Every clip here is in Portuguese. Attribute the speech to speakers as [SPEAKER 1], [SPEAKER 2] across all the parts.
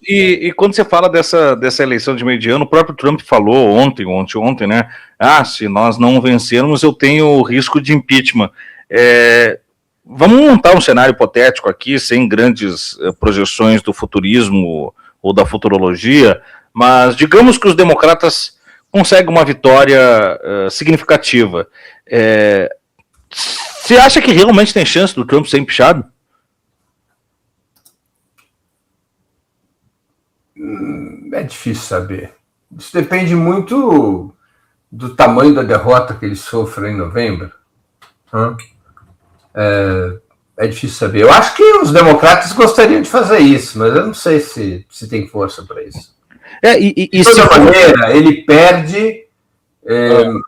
[SPEAKER 1] E quando você fala dessa eleição de meio de ano, o próprio Trump falou ontem, né? Se nós não vencermos, eu tenho risco de impeachment. Vamos montar um cenário hipotético aqui, sem grandes projeções do futurismo ou da futurologia, mas digamos que os democratas conseguem uma vitória significativa. Você acha que realmente tem chance do Trump ser empichado?
[SPEAKER 2] É difícil saber. Isso depende muito do tamanho da derrota que ele sofre em novembro. É difícil saber. Eu acho que os democratas gostariam de fazer isso, mas eu não sei se tem força para isso. De toda maneira, ele perde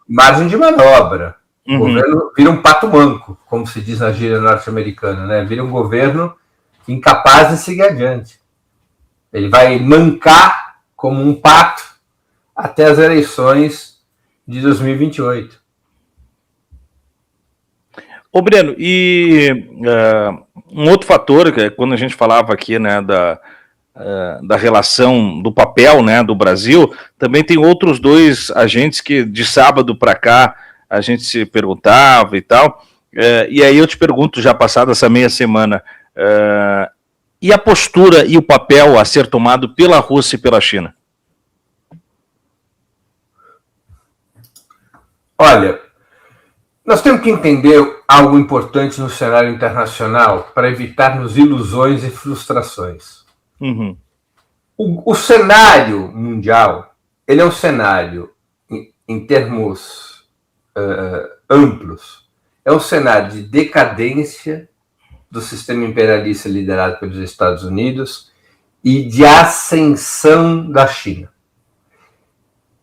[SPEAKER 2] margem de manobra. O governo vira um pato manco, como se diz na gíria norte-americana, né? Vira um governo incapaz de seguir adiante. Ele vai mancar como um pato até as eleições de 2028.
[SPEAKER 1] Ô, Breno, e um outro fator, que quando a gente falava aqui, né, da relação do papel, né, do Brasil, também tem outros dois agentes que de sábado para cá a gente se perguntava e tal, e aí eu te pergunto, já passada essa meia semana, e a postura e o papel a ser tomado pela Rússia e pela China?
[SPEAKER 2] Olha, nós temos que entender algo importante no cenário internacional para evitarmos ilusões e frustrações. O cenário mundial, ele é um cenário, em termos amplos, é um cenário de decadência do sistema imperialista liderado pelos Estados Unidos e de ascensão da China.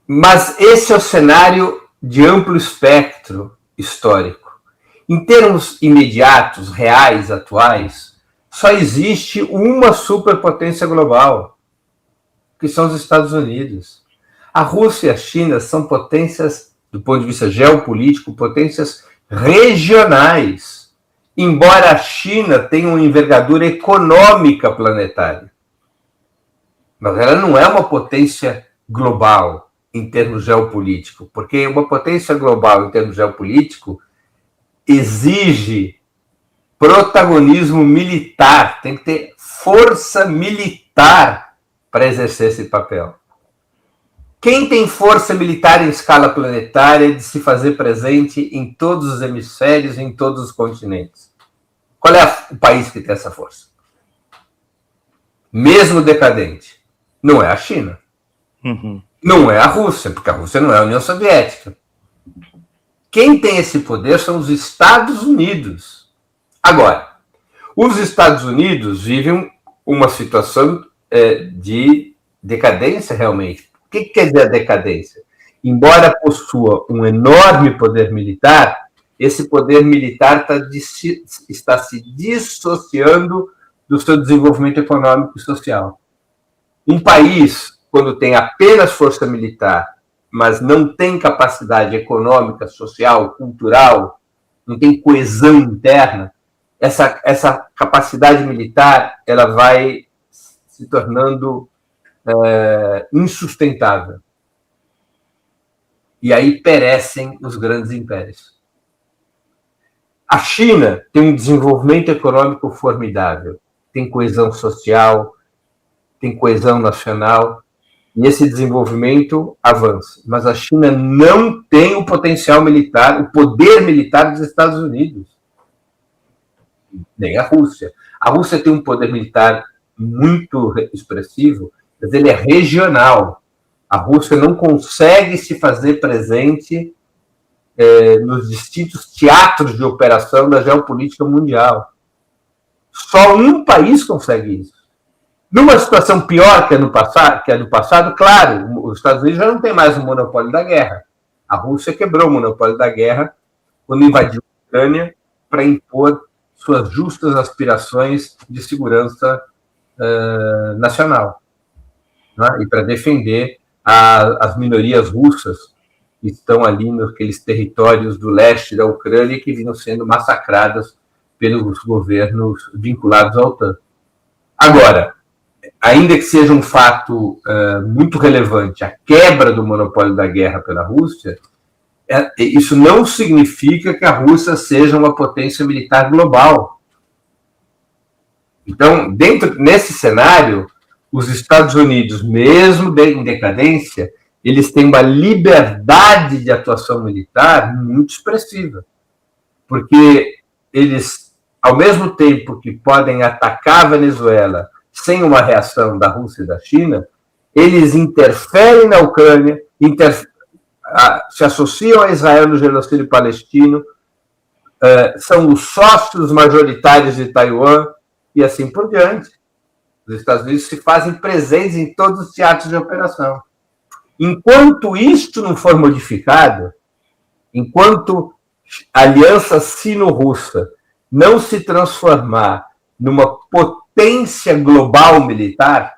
[SPEAKER 2] Mas esse é o cenário de amplo espectro histórico. Em termos imediatos, reais, atuais, só existe uma superpotência global, que são os Estados Unidos. A Rússia e a China são potências, do ponto de vista geopolítico, potências regionais, embora a China tenha uma envergadura econômica planetária. Mas ela não é uma potência global em termos geopolítico, porque uma potência global em termos geopolítico exige protagonismo militar, tem que ter força militar para exercer esse papel. Quem tem força militar em escala planetária de se fazer presente em todos os hemisférios, em todos os continentes? Qual é o país que tem essa força? Mesmo decadente. Não é a China. Não é a Rússia, porque a Rússia não é a União Soviética. Quem tem esse poder são os Estados Unidos. Agora, os Estados Unidos vivem uma situação de decadência, realmente. O que quer dizer a decadência? Embora possua um enorme poder militar, esse poder militar está se dissociando do seu desenvolvimento econômico e social. Um país, quando tem apenas força militar, mas não tem capacidade econômica, social, cultural, não tem coesão interna, essa capacidade militar ela vai se tornando insustentável. E aí perecem os grandes impérios. A China tem um desenvolvimento econômico formidável, tem coesão social, tem coesão nacional, e esse desenvolvimento avança. Mas a China não tem o potencial militar, o poder militar dos Estados Unidos. Nem a Rússia. A Rússia tem um poder militar muito expressivo, mas ele é regional. A Rússia não consegue se fazer presente nos distintos teatros de operação da geopolítica mundial. Só um país consegue isso. Numa situação pior que a do passado, claro, os Estados Unidos já não tem mais o monopólio da guerra. A Rússia quebrou o monopólio da guerra quando invadiu a Ucrânia para impor suas justas aspirações de segurança nacional, né? E para defender as minorias russas que estão ali naqueles territórios do leste da Ucrânia que vinham sendo massacradas pelos governos vinculados à OTAN. Agora, ainda que seja um fato muito relevante, a quebra do monopólio da guerra pela Rússia, isso não significa que a Rússia seja uma potência militar global. Então, nesse cenário, os Estados Unidos, mesmo em decadência, eles têm uma liberdade de atuação militar muito expressiva, porque eles, ao mesmo tempo que podem atacar a Venezuela sem uma reação da Rússia e da China, eles interferem na Ucrânia, se associam a Israel no genocídio palestino, são os sócios majoritários de Taiwan e assim por diante. Os Estados Unidos se fazem presentes em todos os teatros de operação. Enquanto isto não for modificado, enquanto a aliança sino-russa não se transformar numa potência global militar,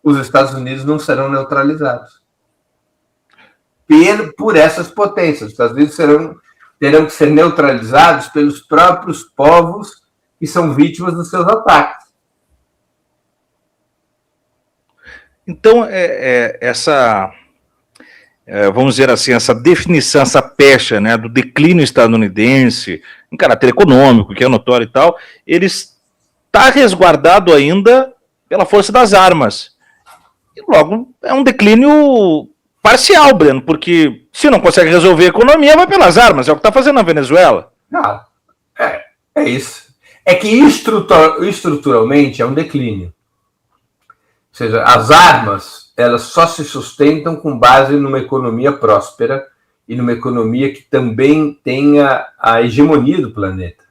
[SPEAKER 2] os Estados Unidos não serão neutralizados. Por essas potências. Os Estados Unidos terão que ser neutralizados pelos próprios povos que são vítimas dos seus ataques.
[SPEAKER 1] Então, vamos dizer assim, essa definição, essa pecha, né, do declínio estadunidense, em caráter econômico, que é notório e tal, ele está resguardado ainda pela força das armas. E logo é um declínio parcial, Breno, porque se não consegue resolver a economia, vai pelas armas, é o que está fazendo na Venezuela.
[SPEAKER 2] Não, é isso. É que estruturalmente é um declínio. Ou seja, as armas, elas só se sustentam com base numa economia próspera e numa economia que também tenha a hegemonia do planeta.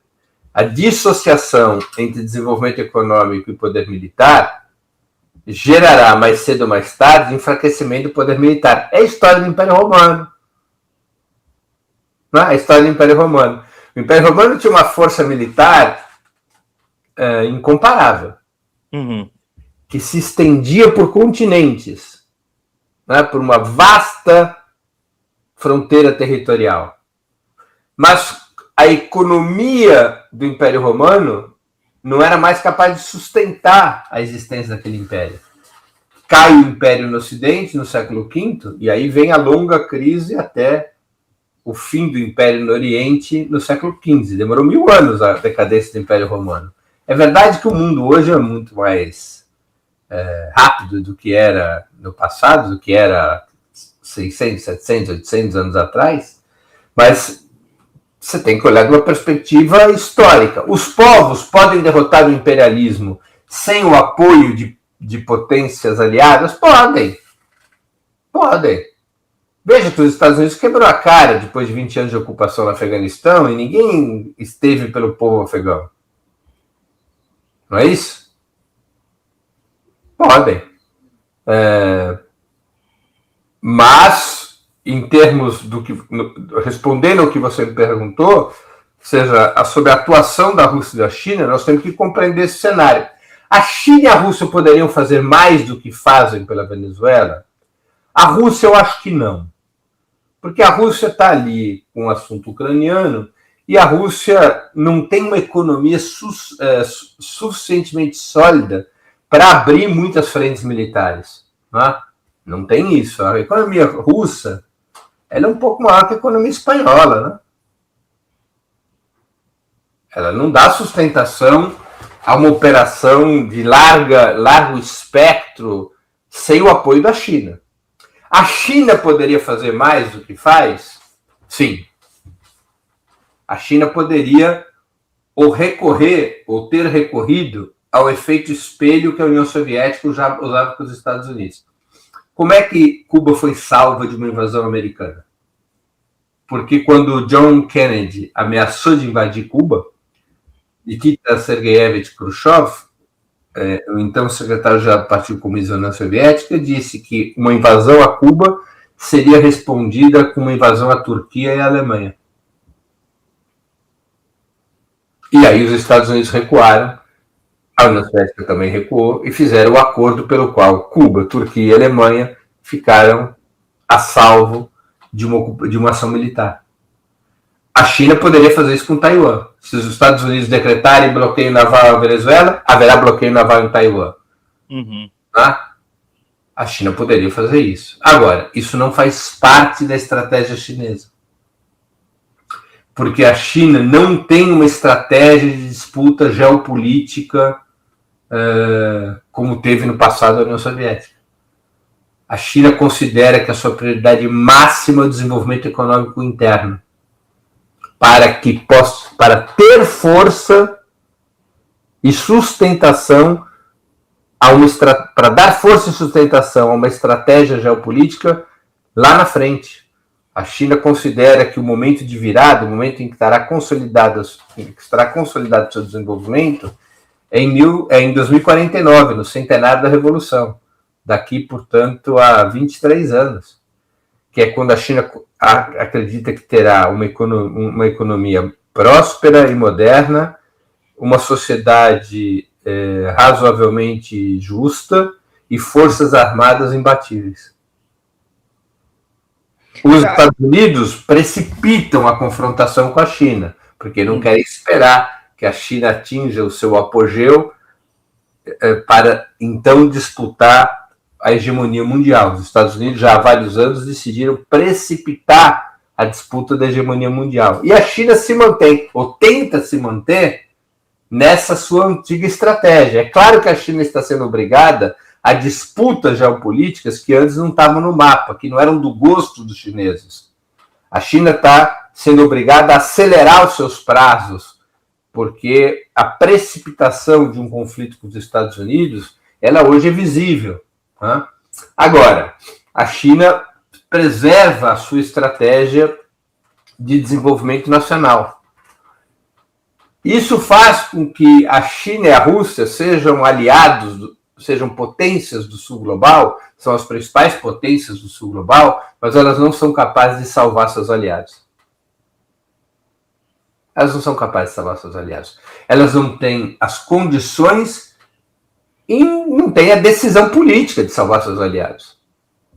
[SPEAKER 2] A dissociação entre desenvolvimento econômico e poder militar gerará, mais cedo ou mais tarde, enfraquecimento do poder militar. É a história do Império Romano. Não é? A história do Império Romano. O Império Romano tinha uma força militar incomparável.
[SPEAKER 1] Uhum.
[SPEAKER 2] Que se estendia por continentes, né, por uma vasta fronteira territorial. Mas a economia do Império Romano não era mais capaz de sustentar a existência daquele império. Cai o Império no Ocidente, no século V, e aí vem a longa crise até o fim do Império no Oriente, no século XV. Demorou 1000 anos a decadência do Império Romano. É verdade que o mundo hoje é muito mais rápido do que era no passado, do que era 600, 700, 800 anos atrás, mas você tem que olhar de uma perspectiva histórica. Os povos podem derrotar o imperialismo sem o apoio de potências aliadas? Podem. Veja que os Estados Unidos quebrou a cara depois de 20 anos de ocupação no Afeganistão e ninguém esteve pelo povo afegão. Não é isso? Podem. Mas, em termos do que. Respondendo ao que você me perguntou, ou seja, sobre a atuação da Rússia e da China, nós temos que compreender esse cenário. A China e a Rússia poderiam fazer mais do que fazem pela Venezuela? A Rússia, eu acho que não. Porque a Rússia está ali com o assunto ucraniano e a Rússia não tem uma economia suficientemente sólida para abrir muitas frentes militares. Não tem isso. A economia russa ela é um pouco maior que a economia espanhola. Né? Ela não dá sustentação a uma operação de largo espectro sem o apoio da China. A China poderia fazer mais do que faz? Sim. A China poderia ter recorrido ao efeito espelho que a União Soviética usava com os Estados Unidos. Como é que Cuba foi salva de uma invasão americana? Porque quando John Kennedy ameaçou de invadir Cuba, Nikita Sergeyevich Khrushchev, o então secretário-geral do Partido Comunista da União Soviética, disse que uma invasão a Cuba seria respondida com uma invasão à Turquia e à Alemanha. E aí os Estados Unidos recuaram, a União Soviética também recuou e fizeram o acordo pelo qual Cuba, Turquia e Alemanha ficaram a salvo de uma ação militar. A China poderia fazer isso com Taiwan. Se os Estados Unidos decretarem bloqueio naval à Venezuela, haverá bloqueio naval em Taiwan.
[SPEAKER 1] Uhum.
[SPEAKER 2] Tá? A China poderia fazer isso. Agora, isso não faz parte da estratégia chinesa. Porque a China não tem uma estratégia de disputa geopolítica como teve no passado a União Soviética. A China considera que a sua prioridade máxima é o desenvolvimento econômico interno, para ter força e sustentação para dar força e sustentação a uma estratégia geopolítica lá na frente. A China considera que o momento de virada, o momento em que estará consolidado seu desenvolvimento, é em 2049, no centenário da Revolução. Daqui, portanto, a 23 anos, que é quando a China acredita que terá uma economia próspera e moderna, uma sociedade razoavelmente justa e forças armadas imbatíveis. Os Estados Unidos precipitam a confrontação com a China, porque não querem esperar que a China atinja o seu apogeu para então disputar a hegemonia mundial. Os Estados Unidos já há vários anos decidiram precipitar a disputa da hegemonia mundial. E a China se mantém, ou tenta se manter, nessa sua antiga estratégia. É claro que a China está sendo obrigada a disputas geopolíticas que antes não estavam no mapa, que não eram do gosto dos chineses. A China está sendo obrigada a acelerar os seus prazos, porque a precipitação de um conflito com os Estados Unidos, ela hoje é visível. Né? Agora, a China preserva a sua estratégia de desenvolvimento nacional. Isso faz com que a China e a Rússia sejam aliados, sejam potências do sul global, são as principais potências do sul global, mas elas não são capazes de salvar seus aliados. Elas não são capazes de salvar seus aliados. Elas não têm as condições e não têm a decisão política de salvar seus aliados.